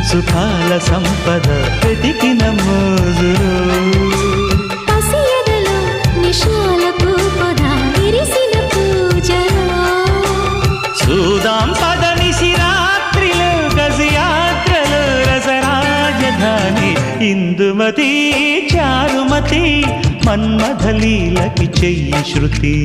సుఖాల సంపద వెతికిన మోజులో పసియదలో నిశాలకు పొద విరిసిన పూజలో చూదాం పదనిసి రాత్రిలో గజయాత్రలో రసరాజధాని ఇందుమతి చారుమతి మన్మథలీలకి చెయ్యి శృతి